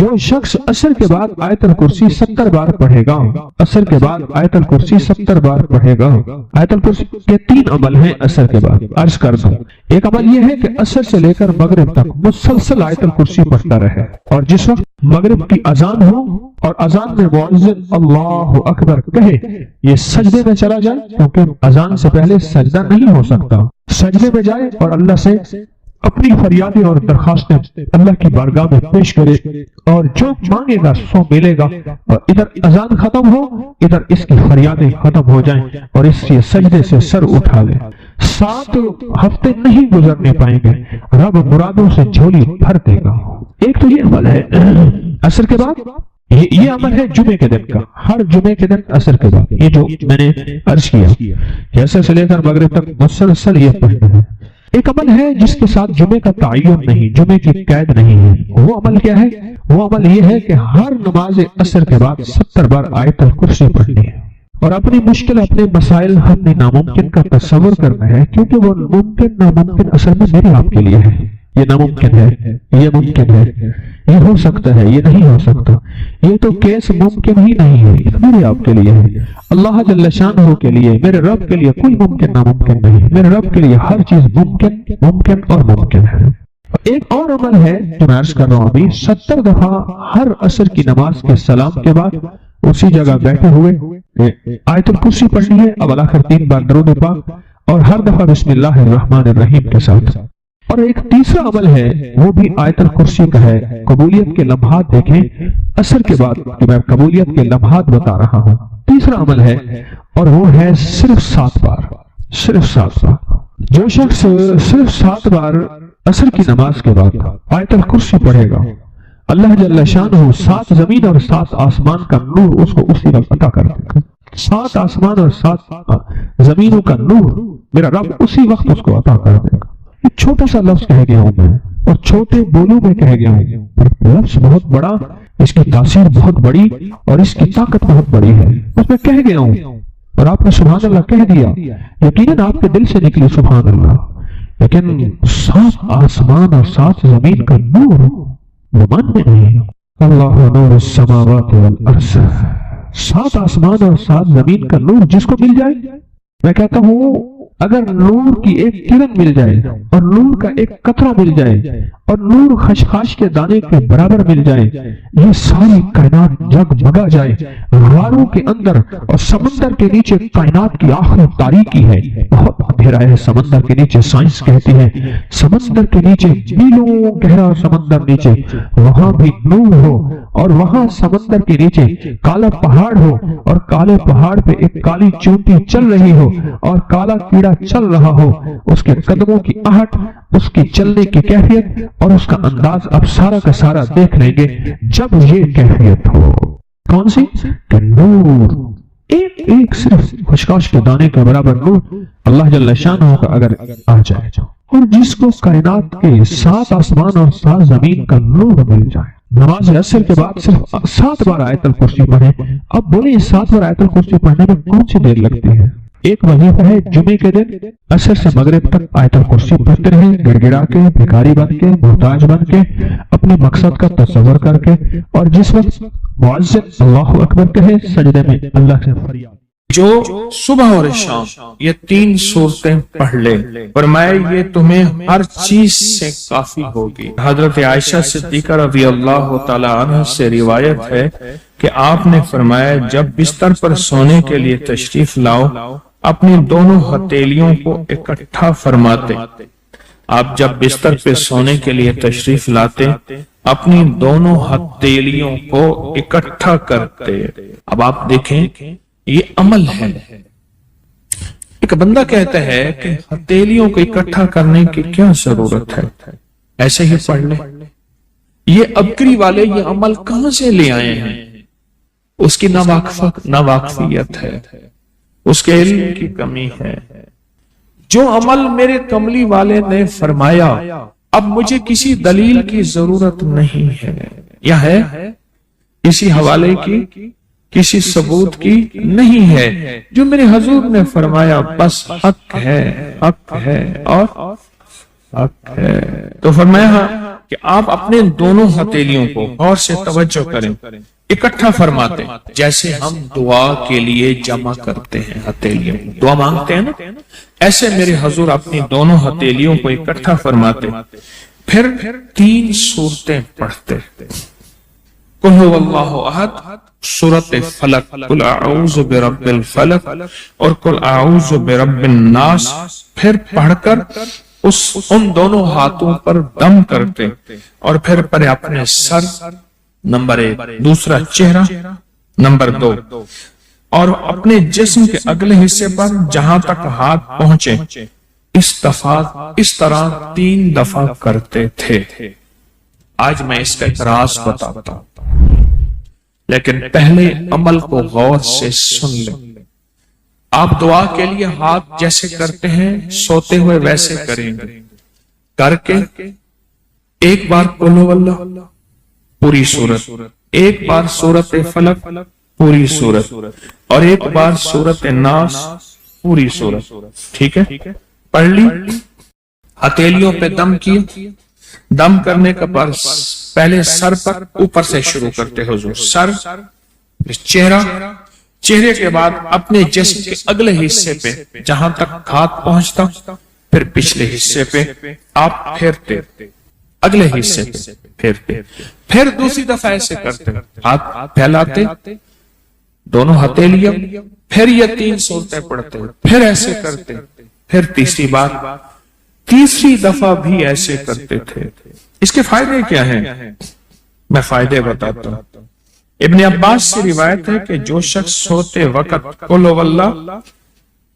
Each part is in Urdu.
جو شخص عصر کے بعد آیت الکرسی 70 بار پڑھے گا، عصر کے بعد آیت الکرسی 70 بار پڑھے گا۔ آیت الکرسی کے 3 عمل ہیں عصر کے بعد، عرض کر دوں۔ ایک عمل یہ ہے کہ عصر سے لے کر مغرب تک مسلسل آیت الکرسی پڑھتا رہے، اور جس وقت مغرب کی اذان ہو اور اذان میں مؤذن اللہ اکبر کہے، یہ سجدے میں چلا جائے، کیونکہ اذان سے پہلے سجدہ نہیں ہو سکتا، سجدے میں جائے اور اللہ سے اپنی فریادیں اور درخواستیں اللہ کی بارگاہ میں پیش کرے، اور جو مانگے گا سو ملے گا، اور ادھر اذان ختم ہو، ادھر اس کی فریادیں ختم ہو جائیں، اور اس کے سجدے سے سر اٹھا لے۔ 7 ہفتے نہیں گزرنے پائیں گے، رب مرادوں سے جھولی بھر دے گا۔ ایک تو یہ عمل ہے عصر کے بعد، یہ عمل ہے جمعے کے دن کا، ہر جمعے کے دن عصر کے بعد، یہ جو میں نے عرض کیا کہ عصر سے لے کر مغرب تک مسلسل یہ پڑھنا ہے۔ ایک عمل ہے جس کے ساتھ جمعے کا تعین نہیں، جمعے کی قید نہیں ہے۔ وہ عمل کیا ہے؟ وہ عمل یہ ہے کہ ہر نماز عصر کے بعد 70 بار آیت الکرسی پڑھنی ہے، اور اپنی مشکل، اپنے مسائل، اپنے ناممکن کا تصور کرنا ہے، کیونکہ وہ ممکن ناممکن اصل میں میرے آپ کے لیے ہے۔ یہ ناممکن ہے، یہ ممکن ہے، یہ ہو سکتا ہے، یہ نہیں ہو سکتا، یہ تو کیس ممکن ہی نہیں ہے، یہ میرے آپ کے لیے ہے۔ اللہ جل شانہ کے لیے، میرے رب کے لیے کوئی ممکن ناممکن نہیں، میرے رب کے لیے ہر چیز ممکن، ممکن اور ممکن ہے۔ ایک اور عمل ہے جو میں عرض کر رہا ہوں ابھی، 70 دفعہ ہر عصر کی نماز کے سلام کے بعد اسی جگہ بیٹھے ہوئے آیت الکرسی پڑھنی ہے، اب آخر 3 بار درود پاک، اور ہر دفعہ بسم اللہ الرحمن الرحیم کے ساتھ۔ اور ایک تیسرا عمل ہے، وہ بھی آیت الکرسی کا ہے۔ قبولیت کے لمحات دیکھیں عصر کے بعد، کہ میں قبولیت کے لمحات بتا رہا ہوں۔ تیسرا عمل ہے، اور وہ ہے صرف 7 بار، صرف 7 بار۔ جو شخص صرف 7 بار عصر کی نماز کے بعد آیت الکرسی پڑھے گا، اللہ جل شانہ 7 زمین اور 7 آسمان کا نور اس کو اسی وقت عطا کر دے گا۔ 7 آسمان اور 7 زمینوں کا نور میرا رب اسی وقت اس کو عطا کر دے گا۔ ایک چھوٹا سا لفظ کہہ گیا ہوں میں، اور چھوٹے بولوں میں کہہ گیا ہوں، پر لفظ بہت بڑا، اس کی تاثیر بہت بڑی، اور اس کی طاقت بہت بڑی ہے۔ اس میں کہہ گیا ہوں اور آپ نے سبحان اللہ کہہ دیا، یقیناً آپ کے دل سے نکلی سبحان اللہ، لیکن 7 آسمان اور 7 زمین کا نور وہ مان میں نہیں۔ اللہ نور السماوات والارض، 7 آسمان اور 7 زمین کا نور جس کو مل جائے، میں کہتا ہوں اگر نور کی ایک کرن مل جائے، اور نور کا ایک قطرہ مل جائے، اور نور خشخاش کے دانے کے برابر مل جائے، یہ ساری کائنات جگمگا جائے۔ غاروں کے اندر اور سمندر کے نیچے کائنات کی آخر تاریکی ہے، بہت اندھیرا ہے سمندر کے نیچے، سائنس کہتی ہے سمندر کے نیچے میلوں گہرا سمندر نیچے، وہاں بھی نور ہو، اور وہاں سمندر کے نیچے کالا پہاڑ ہو، اور کالے پہاڑ پہ ایک کالی چونٹی چل رہی ہو، اور کالا کیڑا چل رہا ہو، اس کے قدموں کی آہٹ، اس کی چلنے کی کیفیت اور اس کا انداز اب سارا کا سارا دیکھ لیں گے جب یہ کیفیت ہو۔ کون سی؟ کہ نور، ایک ایک صرف خشخاش کے دانے کے برابر نور اللہ جل شانہ کا اگر آ جائے، اور جس کو کائنات کے 7 آسمان اور 7 زمین کا نور مل جائے۔ نماز عصر کے بعد صرف 7 بار آیت الکرسی پڑھیں۔ اب بولیں 7 بار آیت الکرسی پڑھنے میں کون سی دیر لگتی ہے؟ ایک وظیفہ ہے جمعے کے دن عصر سے مغرب تک آیت الکرسی پڑھتے رہیں، گڑ گڑا کے، بھکاری بن کے، محتاج بن کے، اپنے مقصد کا تصور کر کے، اور جس وقت مؤذن اللہ اکبر کہے سجدے میں اللہ سے فریاد۔ جو صبح اور شام یہ 3 صورتیں پڑھ لے، فرمایا یہ تمہیں ہر چیز سے کافی ہوگی۔ حضرت عائشہ صدیقہ رضی اللہ تعالی عنہ سے روایت ہے کہ آپ نے فرمایا جب بستر پر سونے کے لیے تشریف لاؤ، اپنی دونوں ہتھیلیوں کو اکٹھا فرماتے۔ آپ جب بستر پہ سونے کے لیے تشریف لاتے، اپنی دونوں ہتھیلیوں کو اکٹھا کرتے۔ اب آپ دیکھیں یہ عمل ہے۔ ایک بندہ کہتا ہے کہ ہتھیلیوں کو اکٹھا کرنے کی کیا ضرورت ہے، ایسے ہی پڑھ لے۔ یہ ابکری والے یہ عمل کہاں سے لے آئے ہیں؟ اس کی ناواقفیت ہے، اس کے علم کی کمی ہے۔ جو عمل میرے کملی والے نے فرمایا، اب مجھے کسی دلیل کی ضرورت نہیں ہے، یا ہے کسی حوالے کی، کسی ثبوت کی نہیں ہے۔ جو میرے حضور نے فرمایا بس حق ہے، حق ہے اور حق ہے۔ تو فرمایا کہ آپ اپنے دونوں ہتھیلیوں کو غور سے توجہ کریں، اکٹھا فرماتے ہیں جیسے ہم دعا کے لیے جمع کرتے ہیں ہتھیلیوں، دعا مانگتے ہیں نا، ایسے میرے حضور اپنی دونوں ہتھیلیوں کو اکٹھا فرماتے، پھر 3 سورتیں پڑھتے، قل هو اللہ احد، سورۃ فلق، قل اعوذ برب الفلق اور قل اعوذ برب الناس، پھر پڑھ کر ان دونوں ہاتھوں پر دم کرتے اور پھر پر اپنے سر، نمبر 1، دوسرا چہرہ، نمبر 2، اور اپنے جسم کے اگلے حصے پر جہاں تک ہاتھ پہنچے اس طرح 3 دفعہ کرتے تھے۔ آج میں اس کا ایک راز بتاتا ہوں، لیکن پہلے عمل کو غور سے سن لیں۔ آپ دعا کے لیے ہاتھ جیسے کرتے ہیں سوتے ہوئے ویسے کریں گے، کر کے ایک بار قل هو اللہ پوری سورت، ایک بار سورۃ فلق پوری سورت، اور ایک بار سورۃ الناس پوری سورت، ٹھیک ہے؟ پڑھ لی، ہتھیلیوں پہ دم کیا، دم کرنے کا پہلے سر پر اوپر سے شروع کرتے حضور، سر، چہرہ، چہرے کے بعد اپنے جسم کے اگلے حصے پہ جہاں تک ہاتھ پہنچتا، پھر پچھلے حصے پہ آپ پھیرتے، اگلے حصے پہ پھیرتے، پھر دوسری دفعہ ایسے کرتے، ہاتھ پھیلاتے، دونوں ہتھیلیاں، پھر یہ 3 سورتیں پڑھتے، پھر ایسے کرتے، پھر تیسری بار، تیسری دفعہ بھی ایسے کرتے تھے۔ اس کے فائدے کیا ہیں؟ میں فائدے بتاتا ہوں۔ ابن عباس سے روایت ہے کہ جو شخص سوتے وقت قل هو اللہ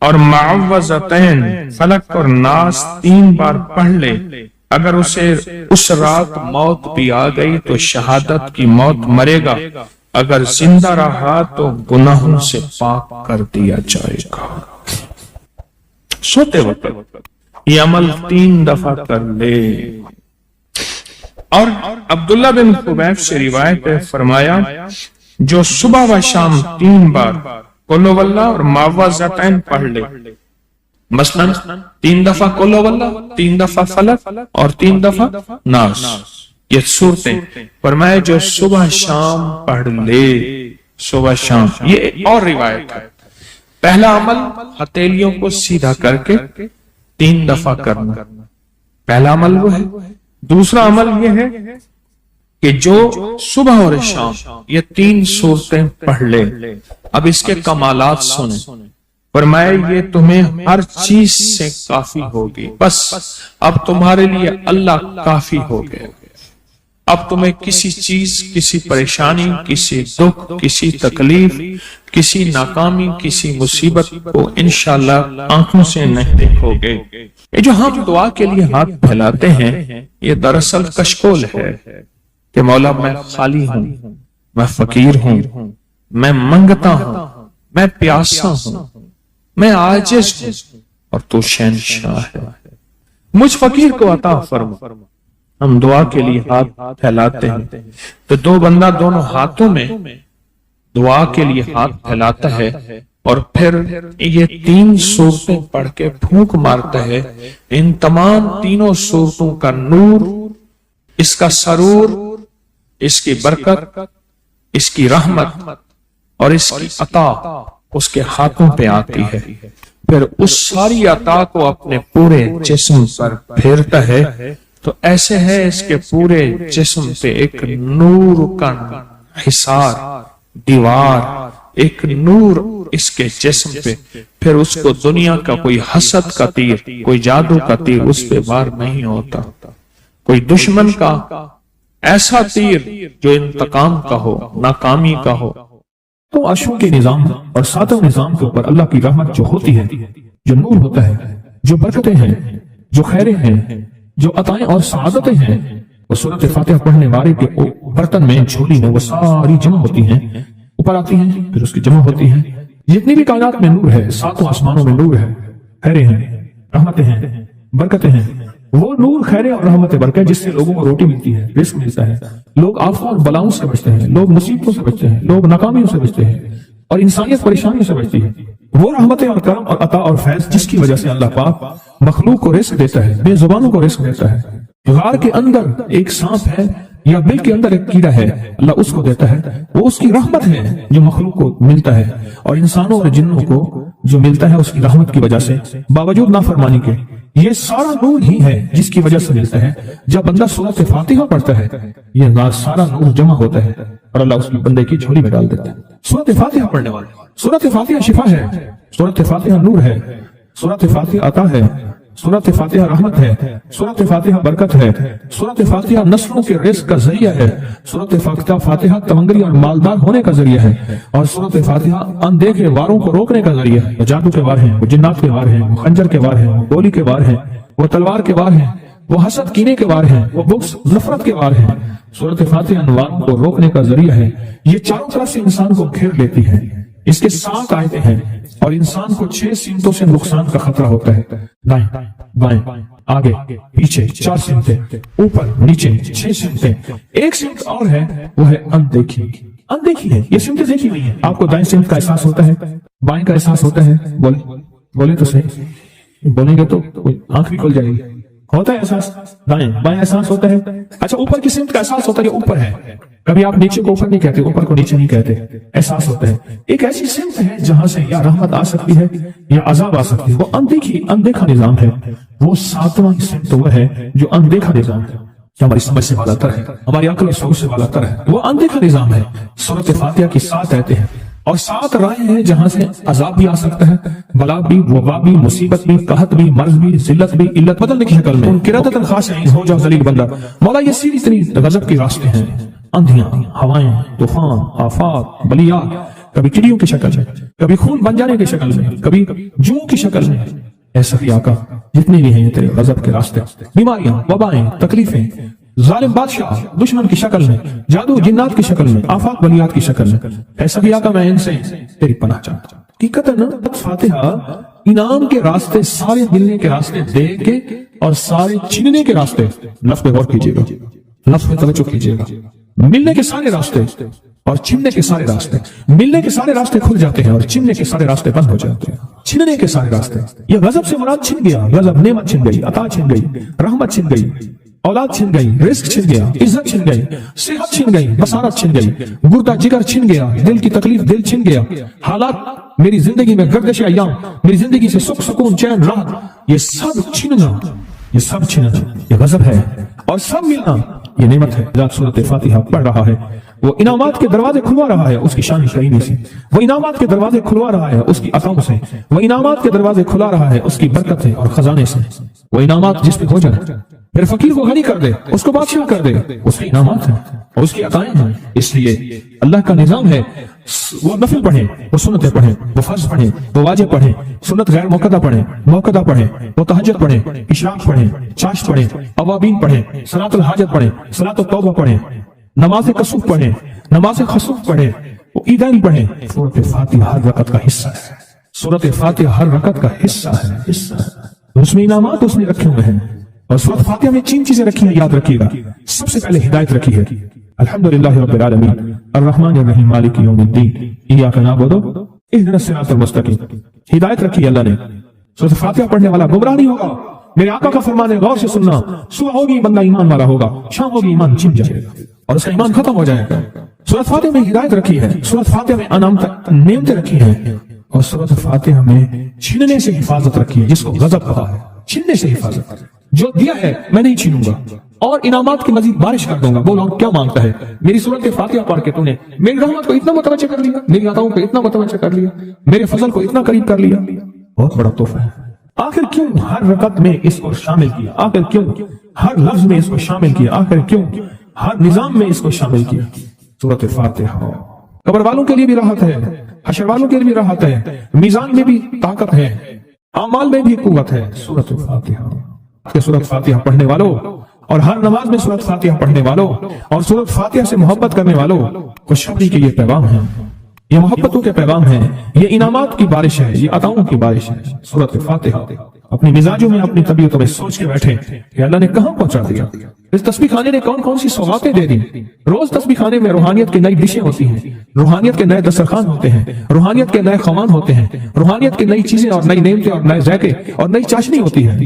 اور معوذتین فلق اور ناس 3 بار پڑھ لے، اگر اسے اس رات موت بھی آ گئی تو شہادت کی موت مرے گا، اگر زندہ رہا تو گناہوں سے پاک کر دیا جائے گا۔ سوتے وقت یہ عمل 3 دفعہ کر لے۔ اور عبداللہ بن خبیب سے روایت ہے، فرمایا جو صبح و شام 3 بار قل هو اللہ اور معوذتین پڑھ لے، مثلا 3 دفعہ قل هو اللہ، 3 دفعہ فلق اور 3 دفعہ ناس، یہ صورتیں، فرمایا جو صبح شام پڑھ لے، صبح شام۔ یہ اور روایت ہے، پہلا عمل ہتھیلیوں کو سیدھا کر کے 3 دفعہ کرنا، پہلا عمل وہ ہے۔ دوسرا عمل یہ ہے کہ جو صبح اور شام یہ 3 صورتیں پڑھ لے۔ اب اس کے کمالات سنیں، فرمایا یہ تمہیں ہر چیز سے کافی ہوگی، بس اب تمہارے لیے اللہ کافی ہو گئے، اب تمہیں کسی چیز، کسی پریشانی، کسی دکھ، کسی تکلیف، کسی ناکامی، کسی مصیبت کو انشاءاللہ آنکھوں سے نہیں دیکھو گے۔ یہ جو ہم دعا کے لیے ہاتھ پھیلاتے ہیں یہ دراصل کشکول ہے کہ مولا میں خالی ہوں، میں فقیر ہوں، میں منگتا ہوں، میں پیاسا ہوں، میں عاجز ہوں اور تو شہنشاہ ہے، مجھ فقیر کو عطا فرما۔ ہم دعا کے لیے ہاتھ پھیلاتے ہیں تو 2 بندہ دونوں ہاتھوں میں دعا کے لیے ہاتھ پھیلاتا ہے اور پھر یہ 3 صورتیں پڑھ کے پھونک مارتا ہے، ان تمام 3 صورتوں کا نور، اس کا سرور، اس کی برکت، اس کی رحمت اور اس کی عطا اس کے ہاتھوں پہ آتی ہے، پھر اس ساری عطا کو اپنے پورے جسم پر پھیرتا ہے تو ایسے ہے اس کے پورے جسم پہ ایک نور کا حصار، دیوار، ایک نور اس کے جسم پہ، پھر اس کو دنیا کا کوئی حسد کا تیر، کوئی جادو کا تیر اس پہ وار نہیں ہوتا، کوئی دشمن کا ایسا تیر جو انتقام کا ہو، ناکامی کا ہو۔ تو عرشوں کے نظام اور 7 نظام کے اوپر اللہ کی رحمت جو ہوتی ہے، جو نور ہوتا ہے، جو برکتیں ہیں، جو خیریں ہیں، جو عطائیں اور سعادتیں ہیں، وہ سورۃ فاتحہ پڑھنے والے کے برتن میں، جھولی میں وہ ساری جمع ہوتی ہیں، اوپر آتی ہیں، پھر اس کی جمع ہوتی ہیں۔ جتنی بھی کائنات میں نور ہے، 7 آسمانوں میں نور ہے، خیریں ہیں، رحمتیں ہیں، برکتیں ہیں، وہ نور، خیریں اور رحمت برکت جس سے لوگوں کو روٹی ملتی ہے، رزق ملتا ہے، لوگ آفات اور بلاؤں سے بچتے ہیں، لوگ مصیبتوں سے بچتے ہیں، لوگ ناکامیوں سے بچتے ہیں اور انسانیت پریشانیوں سے بچتی ہے۔ وہ رحمتیں اور کرم اور عطا اور فیض جس کی وجہ سے اللہ پاک مخلوق کو رزق دیتا ہے، بے زبانوں کو رزق دیتا ہے۔ غار کے اندر ایک سانپ ہے یا بل کے اندر ایک کیڑا ہے، اللہ اس کو دیتا ہے، وہ اس کی رحمت ہے جو مخلوق کو ملتا ہے، اور انسانوں اور جنوں کو جو ملتا ہے اس کی رحمت کی وجہ سے باوجود نافرمانی کے۔ یہ سارا نور ہی ہے جس کی وجہ سے ملتا ہے۔ جب بندہ سورۃ فاتحہ پڑھتا ہے یہ سارا نور جمع ہوتا ہے اور اللہ اس کی بندے کی جھولی میں ڈال دیتا ہے۔ سورۃ فاتحہ پڑھنے والے، سورۃ فاتحہ شفا ہے، سورۃ فاتحہ نور ہے، سورۃ فاتحہ عطا ہے، سورۃ فاتحہ رحمت ہے، سورۃ فاتحہ برکت ہے، سورۃ فاتحہ نسلوں کے رزق کا ذریعہ ہے، سورۃ فاتحہ تمنگری اور مالدار ہونے کا ذریعہ ہے، اور سورۃ فاتحہ اندیکھے واروں کو روکنے کا ذریعہ ہے۔ وہ جادو کے وار ہیں، وہ جنات کے وار ہیں، وہ خنجر کے وار ہیں، وہ گولی کے وار ہیں، وہ تلوار کے وار ہیں، وہ حسد کینے کے وار ہیں، وہ بغض نفرت کے وار ہیں۔ سورۃ فاتحہ انوار کو روکنے کا ذریعہ ہے۔ یہ چاروں طرف سے انسان کو گھیر لیتی ہے۔ اس کے 7 آیتیں ہیں اور انسان کو 6 سمتوں سے نقصان کا خطرہ ہوتا ہے، دائیں بائیں آگے پیچھے 4 سمتیں، اوپر نیچے 6 سمتیں۔ ایک سمت اور ہے، وہ ہے اندیکھی۔ اندیکھی ہے، یہ سمتیں دیکھی نہیں ہے۔ آپ کو دائیں سمت کا احساس ہوتا ہے، بائیں کا احساس ہوتا ہے، بولے تو صحیح، بولیں گے تو آنکھ بھی کھل جائے گی۔ ہوتا ہے احساس، دائیں بائیں احساس ہوتا ہے۔ اچھا اوپر کی سمت کا احساس ہوتا ہے، یہ اوپر ہے۔ کبھی آپ نیچے کو اوپر نہیں کہتے، اوپر کو نیچے نہیں کہتے، احساس ہوتا ہے۔ ایک ایسی سمت ہے جہاں سے یا رحمت آ سکتی ہے یا عذاب آ سکتی ہے، وہ اندیکھا نظام ہے۔ وہ 7واں سمت وہ ہے جو اندیکھا نظام ہے، جو ہماری سمجھ سے بالا تر ہے، ہماری عقل اور شعور سے بالا تر ہے، وہ اندیکھا نظام ہے۔ سورۃ فاتحہ کی 7 آیتیں ہیں اور 7 راہیں ہیں جہاں سے عذاب بھی آ سکتا ہے، بلا بھی، وبا بھی، مصیبت بھی، قحط بھی، مرض بھی، ذلت بھی، علت بدلنے کی شکل میں۔ قرۃ خاشعین، ہو جاؤ ذلیل بندہ۔ مولا یہ سیدھی ترین غضب کے راستے ہیں، اندھیاں، ہوائیں، طوفان، آفات، بلیات، کبھی چڑیوں کی شکل میں، کبھی خون بن جانے کی شکل میں، کبھی جو کی شکل میں۔ اے سخی آقا جتنے بھی ہیں یہ تیرے غضب کے راستے، بیماریاں، وبائیں، تکلیفیں، ظالم بادشاہ دشمن کی شکل میں، جادو جنات کی شکل میں، آفات بلیات کی شکل میں، اے سخی آقا میں ان سے تیری پناہ چاہتا ہوں۔ حقیقت فاتحہ انعام کے راستے، سارے ملنے کے راستے دے کے اور سارے چھیننے کے راستے، لفظ پہ غور کیجیے گا، لفظ پہ توجہ کیجیے گا۔ ملنے کے سارے راستے اور چھننے کے سارے راستے، ملنے کے سارے راستے کھل جاتے ہیں اور چھننے کے سارے راستے بند ہو جاتے ہیں۔ چھننے کے سارے راستے، یہ غضب سے مراد چھن گیا، غضب نعمت چھن گئی، عطا چھن گئی، رحمت چھن گئی، اولاد چھن گئی، رزق چھن گیا، عزت چھن گئی، صحت چھن گئی، بصارت چھن گئی، گردہ جگر چھن گیا، دل کی تکلیف دل چھن گیا، حالات میری زندگی میں گردش ایام، میری زندگی سے سکھ سکون چین راحت، یہ سب چھننا، یہ سب چھننا یہ غضب ہے، اور سب ملنا یہ نعمت ہے۔ ذات سورۃ فاتحہ پڑھ رہا ہے، وہ انعامات کے دروازے کھلوا رہا ہے اس کی شان کریمی سے، وہ انعامات کے دروازے کھلوا رہا ہے اس کی عطاؤں سے، وہ انعامات کے دروازے کھلا رہا ہے اس کی برکت سے اور خزانے سے۔ وہ انعامات جس پہ ہو جائے، پھر فقیر کو غنی کر دے، اس کو بادشاہ کر دے، اس کے انعامات ہیں اور اس کی عطائیں ہیں۔ اس لیے اللہ کا نظام ہے، وہ نفل پڑھیں، وہ سنتیں پڑھیں، وہ فرض پڑھیں، وہ واجب پڑھیں، سنت غیر موقدہ پڑھیں، موقدہ پڑھیں، وہ تہجد پڑھیں، اشراق پڑھیں، چاشت پڑھیں، اوابین پڑھیں، صلاۃ الحاجت پڑھیں، صلاۃ التوبہ پڑھیں، نماز کسوف پڑھیں، نماز خسوف پڑھیں، وہ عیدین پڑھیں۔ سورۃ فاتحہ ہر رکعت کا حصہ ہے، سورۃ فاتحہ ہر رکعت کا حصہ ہے، اس میں انعامات اس نے رکھے ہوئے ہیں۔ اور سورۃ فاتحہ میں 3 چیزیں رکھی ہیں، یاد رکھیے گا۔ سب سے پہلے ہدایت رکھی ہے، الحمدللہ رب العالمین الرحمن الرحیم مالک یوم الدین ایاک نعبد اهدنا الصراط المستقیم۔ ہدایت رکھی ہے اللہ نے۔ سورۃ فاتحہ پڑھنے والا گمراہ نہیں ہوگا، میرے آقا کا فرمان ہے، غور سے سننا۔ صبح ہوگی بندہ ایمان والا ہوگا، شام ہوگی ایمان چھن جائے گا اور اس کا ایمان ختم ہو جائے گا۔ سورۃ فاتحہ میں ہدایت رکھی ہے، سورۃ فاتحہ میں نعمتیں رکھی ہیں، اور سورۃ فاتحہ میں چھیننے سے حفاظت رکھی ہے، جس کو غضب کہا ہے، چھیننے سے حفاظت۔ جو دیا ہے میں نہیں چھینوں گا اور انعامات کی مزید بارش کر دوں گا۔ بولو کیا مانگتا ہے؟ میری سورۃ فاتحہ پڑھ کے تو نے میری رحمت کو اتنا متوجہ کر لیا، میری عطاؤں کو اتنا متوجہ کر لیا، میرے فضل کو اتنا قریب کر لیا، بہت بڑا تحفہ ہے۔ آخر کیوں ہر رکعت میں اس کو شامل کیا؟ آخر کیوں ہر لفظ میں اس کو شامل کیا؟ آخر کیوں ہر نظام میں اس کو شامل کیا؟ سورۃ فاتحہ قبر والوں کے لیے بھی راحت ہے، حشر والوں کے لیے بھی راحت ہے، میزان میں بھی طاقت ہے، اعمال میں بھی قوت ہے۔ سورۃ فاتحہ کہ سورۃ فاتحہ پڑھنے والوں اور ہر نماز میں سورۃ فاتحہ پڑھنے والوں اور سورۃ فاتحہ سے محبت کرنے والوں کو خوشخبری کے یہ پیغام ہے، یہ محبتوں کے پیغام ہے، یہ انعامات کی بارش ہے، یہ عطاؤں کی بارش ہے۔ سورۃ فاتحہ اپنی مزاجوں میں، اپنی طبیعتوں میں سوچ کے بیٹھے کہ اللہ نے کہاں پہنچا دیا، اس تسبیح خانے نے کون کون سی سوغاتیں دے دی۔ روز تسبیح خانے میں روحانیت کی نئی ڈشیں ہوتی ہیں، روحانیت کے نئے دسترخوان ہوتے ہیں، روحانیت کے نئے خوان ہوتے ہیں، روحانیت کی نئی چیزیں اور نئی نعمتیں اور نئے ذائقے اور نئی چاشنی ہوتی ہے۔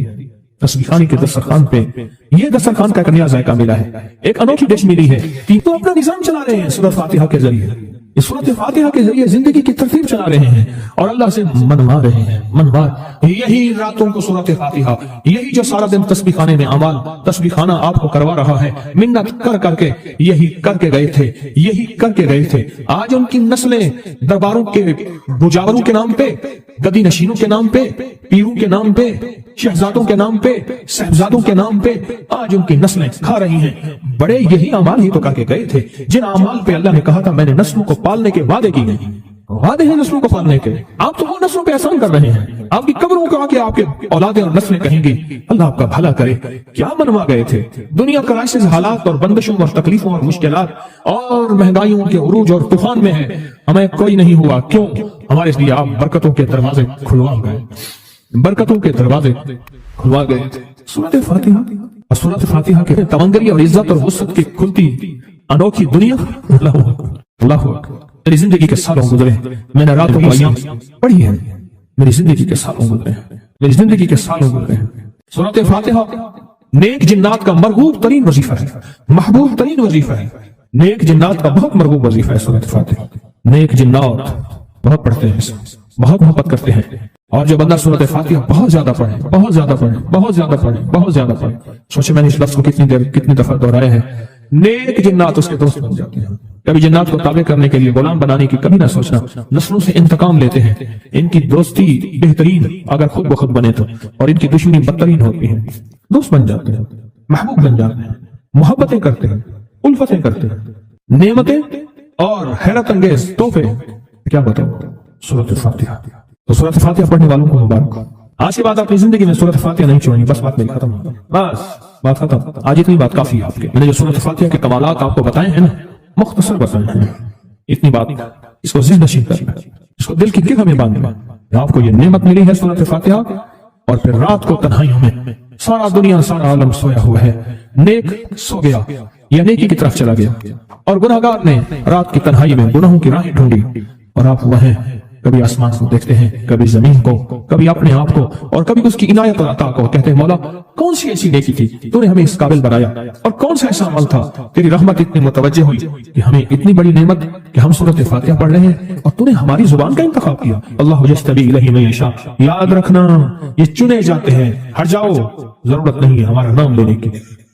تسبیح خانی کے دسترخوان پہ یہ دسترخوان کا ایک نیا ذائقہ ملا ہے، ایک انوکھی ڈش ملی ہے کہ تو اپنا نظام چلا رہے ہیں سورۃ فاتحہ کے ذریعے، اس سورۃ فاتحہ کے ذریعے زندگی کی ترتیب چلا رہے ہیں اور اللہ سے منوا رہے ہیں، منوا یہی راتوں کو سورۃ فاتحہ، یہی جو سارا دن تسبیح خانے میں اعمال تسبیح خانہ آپ کو کروا رہا ہے، منت کر کر کے یہی کر کے گئے تھے، یہی کر کے گئے تھے۔ آج ان کی نسلیں درباروں کے بجاوروں کے نام پہ، گدی نشینوں کے نام پہ، پیروں کے نام پہ، شہزادوں کے نام پہ، صاحبزادوں کے نام پہ آج ان کی نسلیں کھا رہی ہیں۔ بڑے یہی اعمال ہی تو کر کے گئے تھے جن اعمال پہ اللہ نے کہا تھا میں نے نسلوں کو پالنے کے وعدے کی گئے، وعدے ہیں نسلوں کو پالنے کے۔ آپ تو وہ نسلوں پہ احسان کر رہے ہیں، آپ کی قبروں کو آ کے آپ کے اولادیں اور نسلیں کہیں گی اللہ آپ کا بھلا کرے، کیا منوا گئے تھے۔ دنیا کرائسس حالات اور بندشوں اور تکلیفوں اور مشکلات اور مہنگائیوں کے عروج اور طوفان میں ہے، ہمیں کوئی نہیں ہوا، کیوں؟ ہمارے لیے آپ برکتوں کے دروازے کھلوا گئے، برکتوں کے دروازے کھلوا گئے۔ سورۃ فاتحہ اور سورۃ فاتحہ کے تمنگری اور عزت اور وسعت کی کھلتی انوکھی دنیا، اللہ اکبر، اللہ اکبر۔ میری زندگی کے سالوں گزرے، میں نے راتوں کو ایام پڑھی ہیں، میری زندگی کے سالوں گزرے ہیں، میری زندگی کے سالوں گزرے ہیں۔ سورۃ فاتحہ نیک جنات کا مرغوب ترین وظیفہ ہے، محبوب ترین وظیفہ ہے، نیک جنات کا بہت مرغوب وظیفہ ہے سورۃ فاتحہ۔ نیک جنات بہت پڑھتے ہیں، بہت محبت کرتے ہیں، اور جو بندہ سورۃ فاتحہ بہت زیادہ پڑھے، بہت زیادہ پڑھے، بہت زیادہ پڑھے، بہت زیادہ پڑھے، سوچے میں نے اس لفظ کو کتنی دیر کتنی دفعہ دہرایا ہے، نیک جنات اس کے دوست بن جاتے ہیں۔ کبھی جنات کو تابع کرنے کے لیے غلام بنانے کی کبھی نہ سوچنا، نسلوں سے انتقام لیتے ہیں، ان کی دوستی بہترین اگر خود بخود بنے تو، اور ان کی دشمنی بدترین ہوتی ہے، دوست بن جاتے ہیں، محبوب بن جاتے ہیں، محبتیں کرتے ہیں، الفتیں کرتے ہیں، نعمتیں اور حیرت انگیز تحفے کیا بتاؤ سورۃ فاتحہ۔ تو سورۃ فاتحہ پڑھنے والوں کو مبارک۔ آج کے بعد اپنی زندگی میں سورۃ فاتحہ نہیں چھوڑنی، بس بات میری ختم، بس بات ختم۔ آج اتنی بات کافی ہے آپ کے، میں نے جو سورۃ فاتحہ کے کمالات آپ کو بتائے ہیں نا، مختصر بتائے ہیں، اتنی بات اس کو ذہن نشین کرنا، اس کو دل کی گرہ میں باندھنا۔ آپ کو یہ نعمت ملی ہے سورۃ فاتحہ، اور پھر رات کو تنہائیوں میں سارا دنیا سارا عالم سویا ہوا ہے، نیک سو گیا یا نیکی کی طرف چلا گیا، اور گناہگار نے رات کی تنہائی میں گناہوں کی راہیں ڈھونڈی، اور آپ وہ ہیں کبھی آسمان کو دیکھتے ہیں، کبھی زمین کو، کبھی اپنے آپ کو، اور کبھی اس کی عنایت اور عطا کو، کہتے ہیں مولا کون سی ایسی نیکی تھی تو نے ہمیں اس قابل بنایا، اور کون سا ایسا عمل تھا تیری رحمت اتنی متوجہ ہوئی کہ ہمیں اتنی بڑی نعمت کہ ہم سورۃ فاتحہ پڑھ رہے ہیں اور تو نے ہماری زبان کا انتخاب کیا۔ اللہ یجتبی الیہ من یشاء، یاد رکھنا یہ چنے جاتے ہیں، ہٹ جاؤ، ضرورت نہیں ہے ہمارا نام لینے کی۔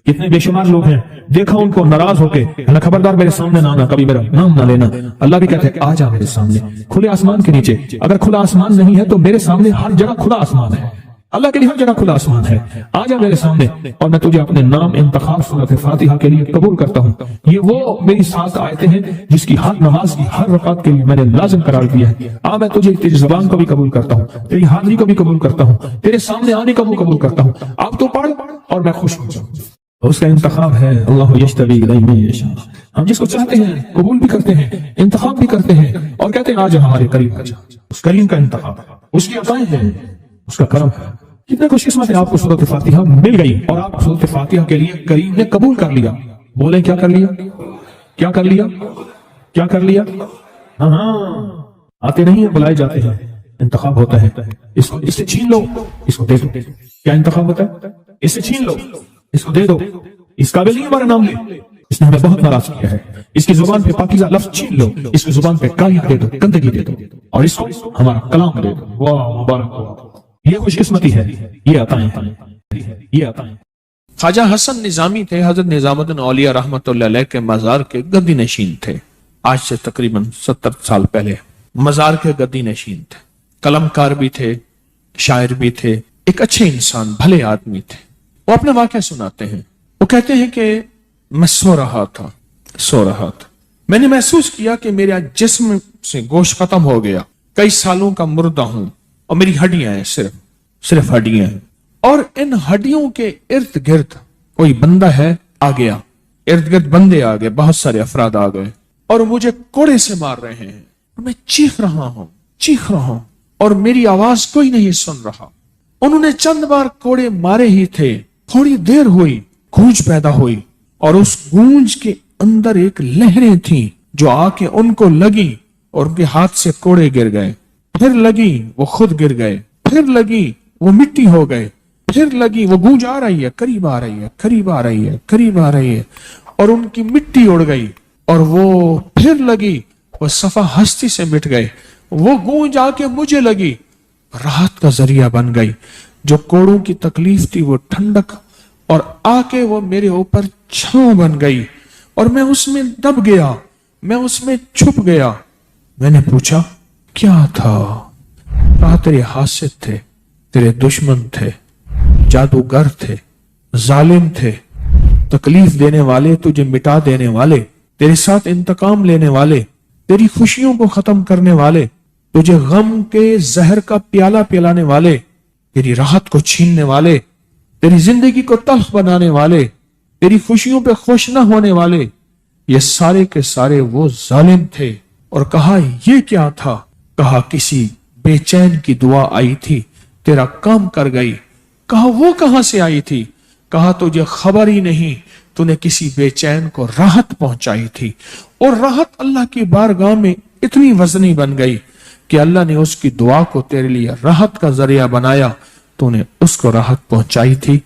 کتنے بے شمار لوگ ہیں، دیکھا ان کو ناراض ہو کے اللہ خبردار میرے سامنے نہ آنا، کبھی میرا نام نہ لینا۔ اللہ بھی کہتے ہیں آ جا میرے سامنے، کھلے آسمان کے نیچے، اگر کھلا آسمان نہیں ہے تو میرے سامنے ہر جگہ کھلا آسمان ہے، اللہ کے لیے ہر جگہ کھلا آسمان ہے، آ جا میرے سامنے، اور میں تجھے اپنے نام انتخاب سورۃ فاتحہ کے لیے قبول کرتا ہوں۔ یہ وہ میری 7 آیتیں ہیں جس کی ہر نماز کی ہر رکعت کے لیے میں نے لازم قرار دیا ہے۔ میں تجھے تیری زبان کو بھی قبول کرتا ہوں، تیری حاضری کو بھی قبول کرتا ہوں، تیرے سامنے آنے کو بھی قبول کرتا ہوں۔ اب تو پڑھ اور میں خوش ہو جاؤں۔ اس کا انتخاب ہے اللہ یجتبی الیہ من یشاء، ہم جس کو چاہتے ہیں قبول بھی کرتے ہیں، انتخاب بھی کرتے ہیں، اور کہتے ہیں آج ہمارے قریب آ جا۔ اس کریم کا انتخاب، اس کی عطائیں ہیں، اس کا کرم ہے۔ کتنے خوش قسمت ہے آپ کو سورۃ فاتحہ مل گئی، اور آپ سورۃ فاتحہ کے لیے کریم نے قبول کر لیا۔ بولیں کیا کر لیا، کیا کر لیا، کیا کر لیا؟ ہاں آتے نہیں ہیں، بلائے جاتے ہیں، انتخاب ہوتا ہے۔ اس کو اس سے چھین لو، اس کو دے دو۔ کیا انتخاب ہوتا ہے؟ اس سے چھین لو، اس کو دے دو، اس قابل نہیں ہمارا نام لے، اس نے ہمیں بہت ناراض کیا ہے، اس کی زبان پہ پاکیزہ لفظ چھین لو، اس کی زبان پہ کالیاں دے دو، گندگی دے دو، اور اس کو ہمارا کلام دے دو۔ واہ مبارک ہو، یہ خوش قسمتی ہے، یہ عطائیں ہیں، یہ عطائیں۔ خواجہ حسن نظامی تھے، حضرت نظام الدین اولیاء رحمۃ اللہ علیہ کے مزار کے گدی نشین تھے۔ آج سے تقریباً 70 سال پہلے مزار کے گدی نشین تھے، قلم کار بھی تھے، شاعر بھی تھے، ایک اچھے انسان، بھلے آدمی تھے۔ وہ اپنا واقعہ سناتے ہیں، وہ کہتے ہیں کہ میں سو رہا تھا، میں نے محسوس کیا کہ میرا جسم سے گوشت ختم ہو گیا، کئی سالوں کا مردہ ہوں، اور میری ہڈیاں ہیں، صرف ہڈیاں ہیں، اور ان ہڈیوں کے ارد گرد کوئی بندہ ہے آ گیا، ارد گرد بندے آ گئے، بہت سارے افراد آ گئے، اور مجھے کوڑے سے مار رہے ہیں، میں چیخ رہا ہوں، اور میری آواز کوئی نہیں سن رہا۔ انہوں نے چند بار کوڑے مارے ہی تھے، تھوڑی دیر ہوئی، گونج پیدا ہوئی، اور اس گونج کے اندر ایک لہریں تھیں جو آ کے ان کو لگی، اور ان کے ہاتھ سے کوڑے گر گئے، پھر لگی وہ خود گر گئے، پھر لگی وہ مٹی ہو گئے، پھر لگی، وہ گونج آ رہی ہے، قریب آ رہی ہے، قریب آ رہی ہے، قریب آ رہی ہے، اور ان کی مٹی اڑ گئی، اور وہ پھر لگی، وہ صفا ہستی سے مٹ گئے، وہ گونج آ کے مجھے لگی، راحت کا ذریعہ بن گئی، جو کوڑوں کی تکلیف تھی وہ ٹھنڈک، اور آ کے وہ میرے اوپر چھاؤں بن گئی، اور میں اس میں دب گیا، میں اس میں چھپ گیا۔ میں نے پوچھا کیا تھا؟ کہا تیرے حاسد تھے، تیرے دشمن تھے، جادوگر تھے، ظالم تھے، تکلیف دینے والے، تجھے مٹا دینے والے، تیرے ساتھ انتقام لینے والے، تیری خوشیوں کو ختم کرنے والے، تجھے غم کے زہر کا پیالہ پلانے والے، تیری راحت کو چھیننے والے، تیری زندگی کو تلخ بنانے والے، تیری خوشیوں پہ خوش نہ ہونے والے، یہ سارے کے سارے وہ ظالم تھے۔ اور کہا یہ کیا تھا؟ کہا کسی بے چین کی دعا آئی تھی، تیرا کام کر گئی۔ کہا وہ کہاں سے آئی تھی؟ کہا تجھے خبر ہی نہیں، تو نے کسی بے چین کو راحت پہنچائی تھی، اور راحت اللہ کی بارگاہ میں اتنی وزنی بن گئی کہ اللہ نے اس کی دعا کو تیرے لیے راحت کا ذریعہ بنایا، تو نے اس کو راحت پہنچائی تھی،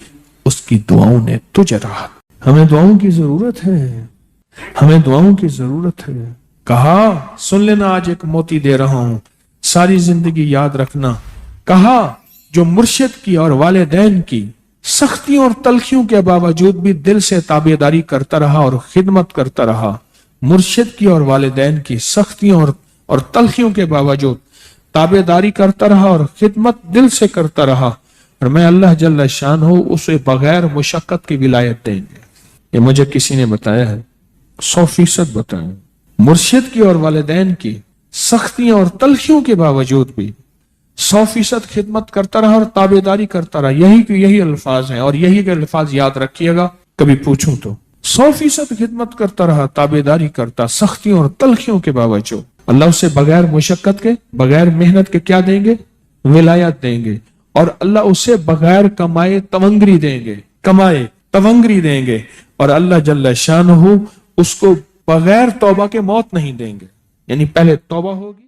اس کی دعاؤں نے تجھے راحت۔ ہمیں دعاؤں کی ضرورت ہے، ہمیں دعاؤں کی ضرورت ہے۔ کہا سن لینا، آج ایک موتی دے رہا ہوں، ساری زندگی یاد رکھنا۔ کہا جو مرشد کی اور والدین کی سختیوں اور تلخیوں کے باوجود بھی دل سے تابعداری کرتا رہا اور خدمت کرتا رہا، مرشد کی اور والدین کی سختیوں اور تلخیوں کے باوجود تابعداری کرتا رہا اور خدمت دل سے کرتا رہا، اور میں اللہ جل شان ہوں اسے بغیر مشقت کی ولایت دیں گے۔ یہ مجھے کسی نے بتایا ہے، 100% بتایا۔ مرشد کی اور والدین کی سختیوں اور تلخیوں کے باوجود بھی 100% خدمت کرتا رہا اور تابعداری کرتا رہا۔ یہی الفاظ ہیں، اور یہی کے الفاظ یاد رکھیے گا، کبھی پوچھوں تو 100% خدمت کرتا رہا، تابعداری کرتا، سختیوں اور تلخیوں کے باوجود۔ اللہ اسے بغیر مشقت کے، بغیر محنت کے کیا دیں گے؟ ولایت دیں گے، اور اللہ اسے بغیر کمائے تونگری دیں گے، کمائے تونگری دیں گے، اور اللہ جل شانہ اس کو بغیر توبہ کے موت نہیں دیں گے، یعنی پہلے توبہ ہوگی